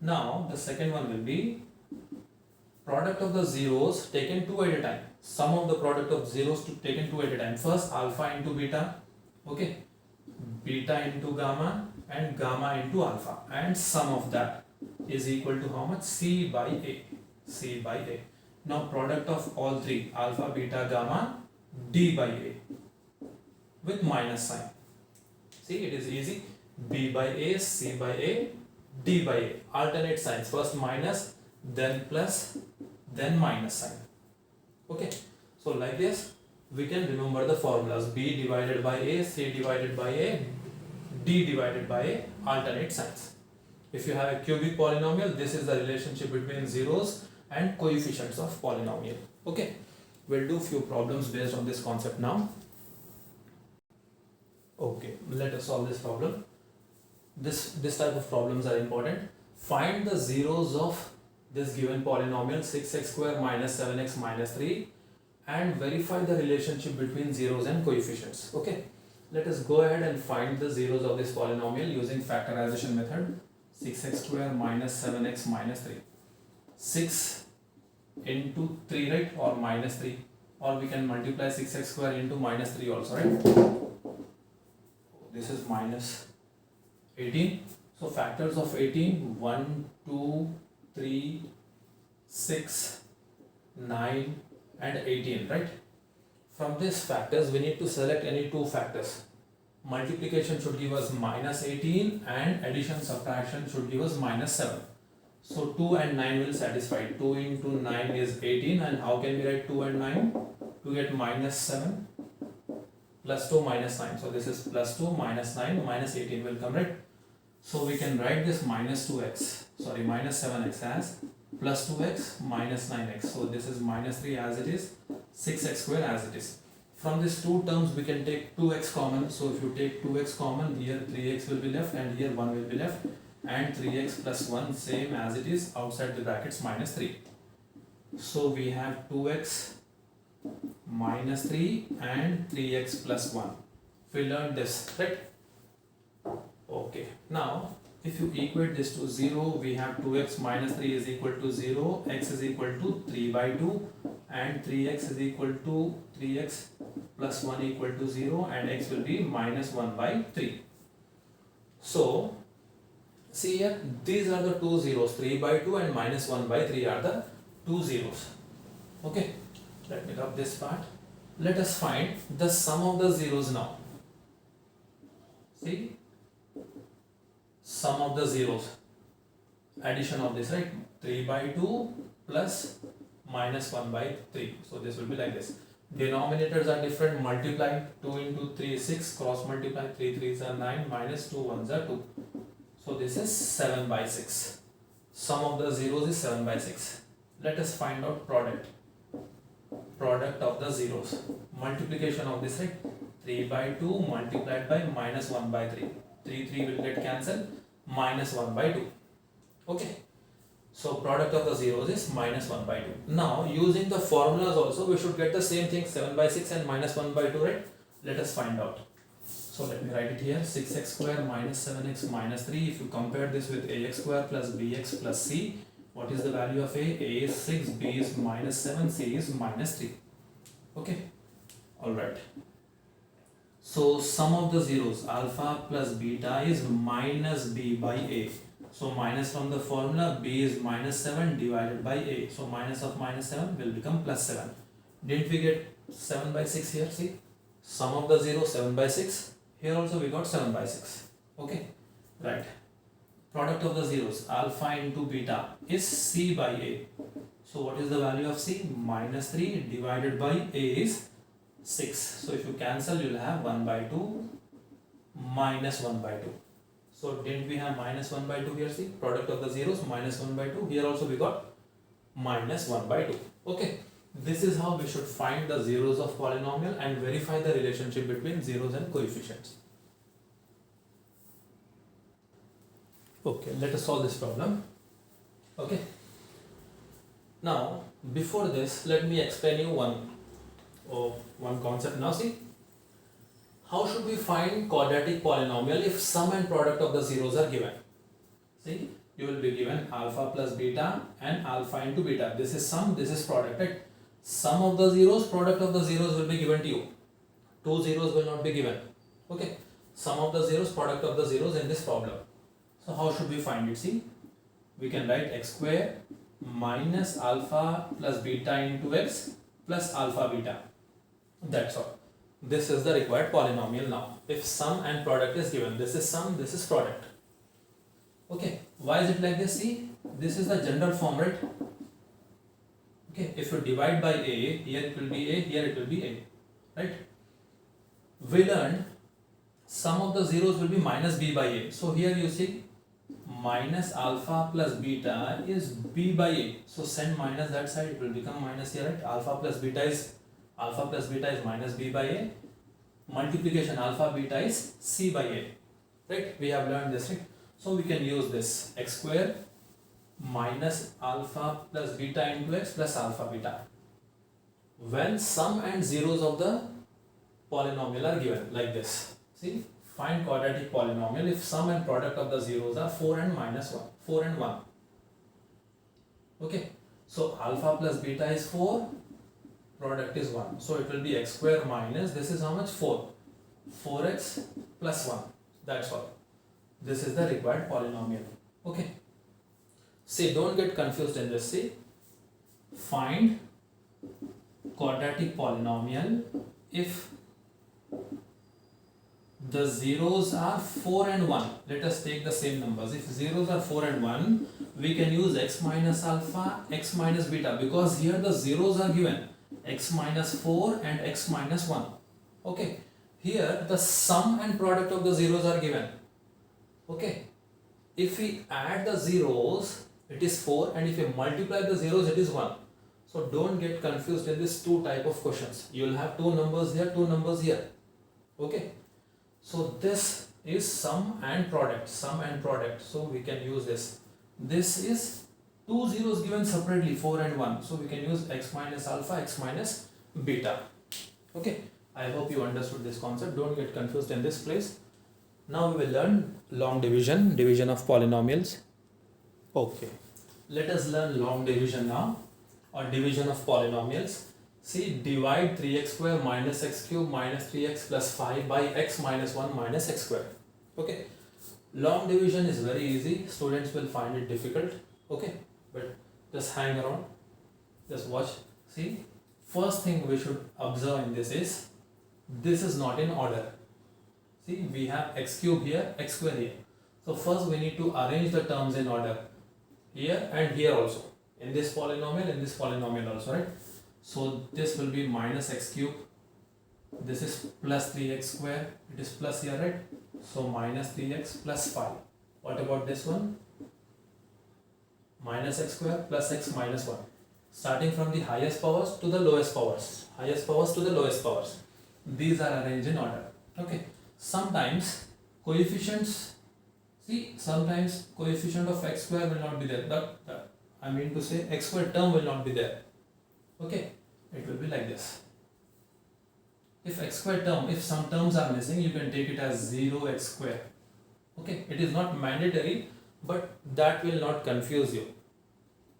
Now the second one will be product of the zeros taken two at a time. Sum of the product of zeros taken two at a time. First alpha into beta, okay, beta into gamma and gamma into alpha, and sum of that is equal to how much? C by a. C by a. Now product of all three, alpha, beta, gamma, d by a with minus sign. See, it is easy. B by a, c by a, d by a. Alternate signs. First minus, then plus, then minus sign. Okay. So like this, we can remember the formulas: b divided by a, c divided by a, d divided by a, alternate signs. If you have a cubic polynomial, this is the relationship between zeros and coefficients of polynomial. Okay. We'll do few problems based on this concept now. Okay, let us solve this problem. This type of problems are important. Find the zeros of this given polynomial 6x square minus 7x minus 3 and verify the relationship between zeros and coefficients. Okay, let us go ahead and find the zeros of this polynomial using factorization method. 6x square minus 7x minus 3. 6 into 3, right, or minus 3, or we can multiply 6x square into minus 3 also, right? This is minus 18. So factors of 18, 1, 2, 3, 6, 9 and 18, right? From these factors we need to select any two factors. Multiplication should give us minus 18 and addition subtraction should give us minus 7. So 2 and 9 will satisfy. 2 into 9 is 18, and how can we write 2 and 9? To get minus 7 plus 2 minus 9. So this is plus 2 minus 9 minus 18 will come, right? So we can write this minus 7x as plus 2x minus 9x. So this is minus 3 as it is, 6x square as it is. From these two terms we can take 2x common. So if you take 2x common, here 3x will be left and here 1 will be left, and 3x plus 1 same as it is, outside the brackets minus 3. So we have 2x minus 3 and 3x plus 1. We learned this, right? Okay, now if you equate this to 0, we have 2x minus 3 is equal to 0, x is equal to 3 by 2, and 3x is equal to 3x plus 1 equal to 0, and x will be minus 1 by 3. So see here, these are the two zeros, 3 by 2 and minus 1 by 3 are the two zeros. Okay, let me rub this part. Let us find the sum of the zeros now. See, sum of the zeros, addition of this, right? 3 by 2 plus minus 1 by 3. So this will be like this. Denominators are different, multiply. 2 into 3 is 6, cross multiply, 3 3s are 9, minus 2 1s are 2. So this is 7 by 6. Sum of the zeros is 7 by 6. Let us find out product of the zeros. Multiplication of this, right? 3 by 2 multiplied by minus 1 by 3. 3 will get cancelled, minus 1 by 2. Okay. So product of the zeros is minus 1 by 2. Now using the formulas also we should get the same thing, 7 by 6 and minus 1 by 2, right? Let us find out. So let me write it here, 6x square minus 7x minus 3. If you compare this with ax square plus bx plus c, what is the value of a? A is 6, b is minus 7, c is minus 3. Okay, alright. So sum of the zeros, alpha plus beta is minus b by a. So minus from the formula, b is minus 7 divided by a. So minus of minus 7 will become plus 7. Didn't we get 7 by 6 here? See, sum of the zeros 7 by 6. Here also we got 7 by 6. Okay, right. Product of the zeros, alpha into beta is c by a. So what is the value of c? Minus 3 divided by a is 6. So if you cancel, you will have 1 by 2 minus 1 by 2. So didn't we have minus 1 by 2 here? See, product of the zeros minus 1 by 2. Here also we got minus 1 by 2. Okay. This is how we should find the zeros of polynomial and verify the relationship between zeros and coefficients. Okay, let us solve this problem. Okay. Now, before this, let me explain you one concept. Now see, how should we find quadratic polynomial if sum and product of the zeros are given? See, you will be given alpha plus beta and alpha into beta. This is sum, this is product, right? Sum of the zeros, product of the zeros will be given to you. Two zeros will not be given. Okay. Sum of the zeros, product of the zeros in this problem. So how should we find it? See, we can write x square minus alpha plus beta into x plus alpha beta. That's all. This is the required polynomial now. If sum and product is given, this is sum, this is product. Okay. Why is it like this? See, this is the general form, right? Okay, if you divide by a, here it will be a, here it will be a, right? We learned sum of the zeros will be minus b by a. So here you see minus alpha plus beta is b by a. So send minus that side, it will become minus here, right? Alpha plus beta is Alpha plus beta is minus b by a. Multiplication alpha beta is c by a. Right? We have learned this, right? So we can use this x square minus alpha plus beta into x plus alpha beta. When sum and zeros of the polynomial are given like this. See, find quadratic polynomial if sum and product of the zeros are 4 and minus 1. 4 and 1. Okay. So alpha plus beta is 4, product is 1. So it will be x square minus, this is how much? 4. 4x plus 1. That's all. This is the required polynomial. Okay. See, don't get confused in this. See, find quadratic polynomial if the zeros are 4 and 1. Let us take the same numbers. If zeros are 4 and 1, we can use x minus alpha, x minus beta, because here the zeros are given x minus 4 and x minus 1. Okay. Here the sum and product of the zeros are given. Okay. If we add the zeros, it is 4, and if we multiply the zeros, it is 1. So don't get confused in this two type of questions. You will have two numbers here, two numbers here. Okay. So this is sum and product. Sum and product. So we can use this. This is two zeros given separately, 4 and 1. So we can use x minus alpha, x minus beta. Okay. I hope you understood this concept. Don't get confused in this place. Now we will learn long division, division of polynomials. Okay. Let us learn long division now, or division of polynomials. See, divide 3x square minus x cube minus 3x plus 5 by x minus 1 minus x square. Okay. Long division is very easy. Students will find it difficult. Okay. But just hang around. Just watch. See, first thing we should observe in this is not in order. See, we have x cube here, x square here. So first we need to arrange the terms in order. Here and here also. In this polynomial also, right? So this will be minus x cube. This is plus 3x square. It is plus here, right? So minus 3x plus 5. What about this one? Minus x square plus x minus 1. Starting from the highest powers to the lowest powers. Highest powers to the lowest powers. These are arranged in order. Okay. Sometimes coefficients, see, sometimes coefficient of x square will not be there. I mean to say x square term will not be there. Okay. It will be like this. If x square term, if some terms are missing, you can take it as 0x square. Okay. It is not mandatory, but that will not confuse you.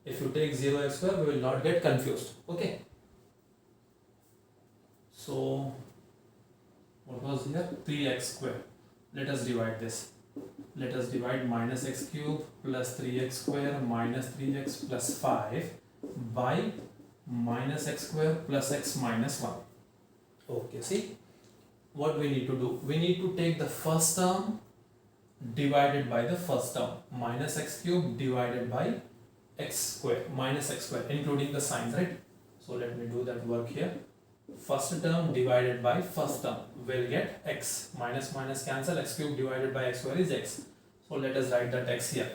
If you take 0x square, we will not get confused. Okay. So what was here? 3x square. Let us divide this. Let us divide minus x cube plus 3x square minus 3x plus 5 by minus x square plus x minus 1. Okay, see what we need to do. We need to take the first term divided by the first term. Minus x cube divided by x square, minus x square, including the signs, right? So let me do that work here. First term divided by first term will get x. Minus minus cancel, x cube divided by x square is x. So let us write that x here.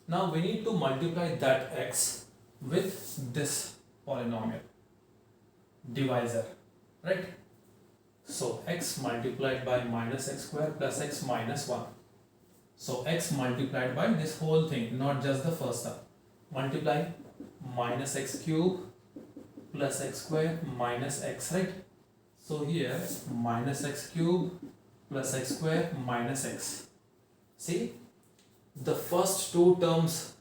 Now we need to multiply that x with this polynomial divisor, right? So x multiplied by minus x square plus x minus 1. So x multiplied by this whole thing, not just the first term. Multiply minus x cube plus x square minus x, right? So here minus x cube plus x square minus x. See, the first two terms,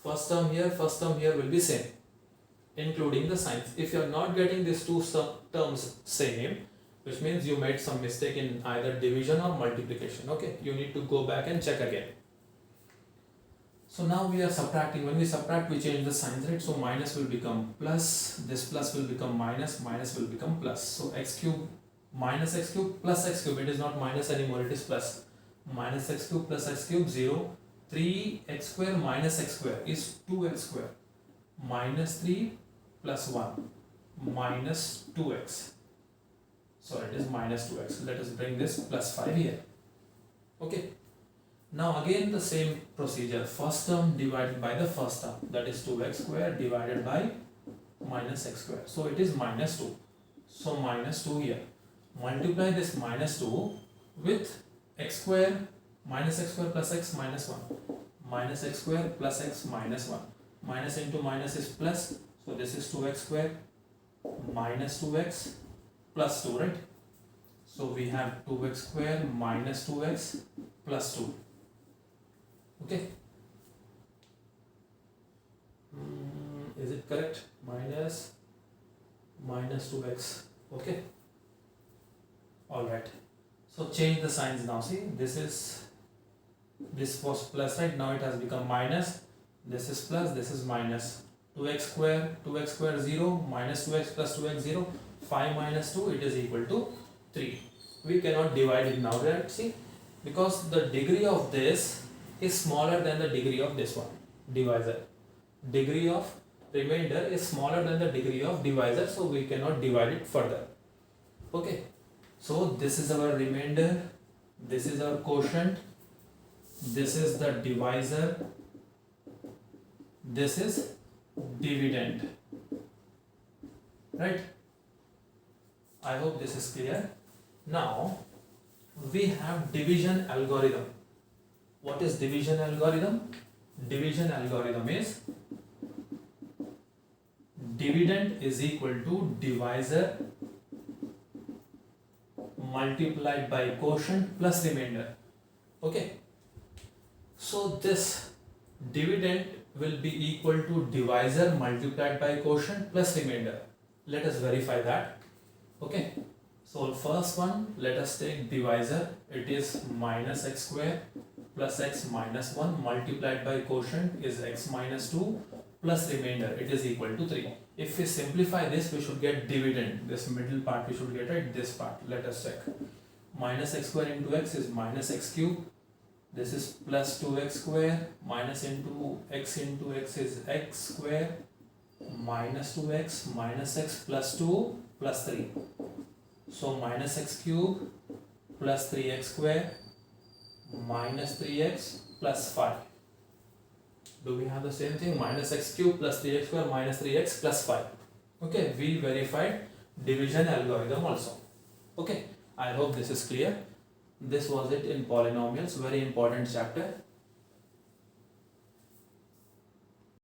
first term here will be same, including the signs. If you are not getting these two terms same, which means you made some mistake in either division or multiplication. Okay, you need to go back and check again. So now we are subtracting. When we subtract, we change the signs, right? So minus will become plus, this plus will become minus, minus will become plus. So x cube minus x cube plus x cube, it is not minus anymore, it is plus. Minus x cube plus x cube 0. 3x square minus x square is 2x square. Minus 3 plus 1 minus 2x. So it is minus 2x. Let us bring this plus 5 here. Okay. Now again the same procedure. First term divided by the first term, that is 2x square divided by minus x square. So it is minus 2. So minus 2 here. Multiply this minus 2 with x square minus x square plus x minus 1. Minus x square plus x minus 1. Minus into minus is plus. So this is 2x square minus 2x plus 2, right? So we have 2x square minus 2x plus 2. Okay. Is it correct? Minus 2x. Okay. Alright. So change the signs now. See, this was plus, right? Now it has become minus. This is plus, this is minus. 2x square 0, minus 2x plus 2x 0. 5 minus 2, it is equal to 3. We cannot divide it now, right? See, because the degree of this is smaller than the degree of this one, divisor. Degree of remainder is smaller than the degree of divisor, so we cannot divide it further. Okay, so this is our remainder, this is our quotient, this is the divisor, this is dividend, right? I hope this is clear. Now we have division algorithm. What is division algorithm? Division algorithm is dividend is equal to divisor multiplied by quotient plus remainder. Okay, so this dividend will be equal to divisor multiplied by quotient plus remainder. Let us verify that. Okay, so first one, let us take divisor. It is minus x square plus x minus 1 multiplied by quotient is x minus 2 plus remainder, it is equal to 3. If we simplify this, we should get dividend. This middle part we should get, right? This part. Let us check. Minus x square into x is minus x cube. This is plus 2x square. Minus into x is x square. Minus 2x minus x plus 2 plus 3. So minus x cube plus 3x square minus 3x plus 5. Do we have the same thing? Minus x cube plus 3x square minus 3x plus 5. Okay, we verified division algorithm also. Okay, I hope this is clear. This was it in polynomials, very important chapter.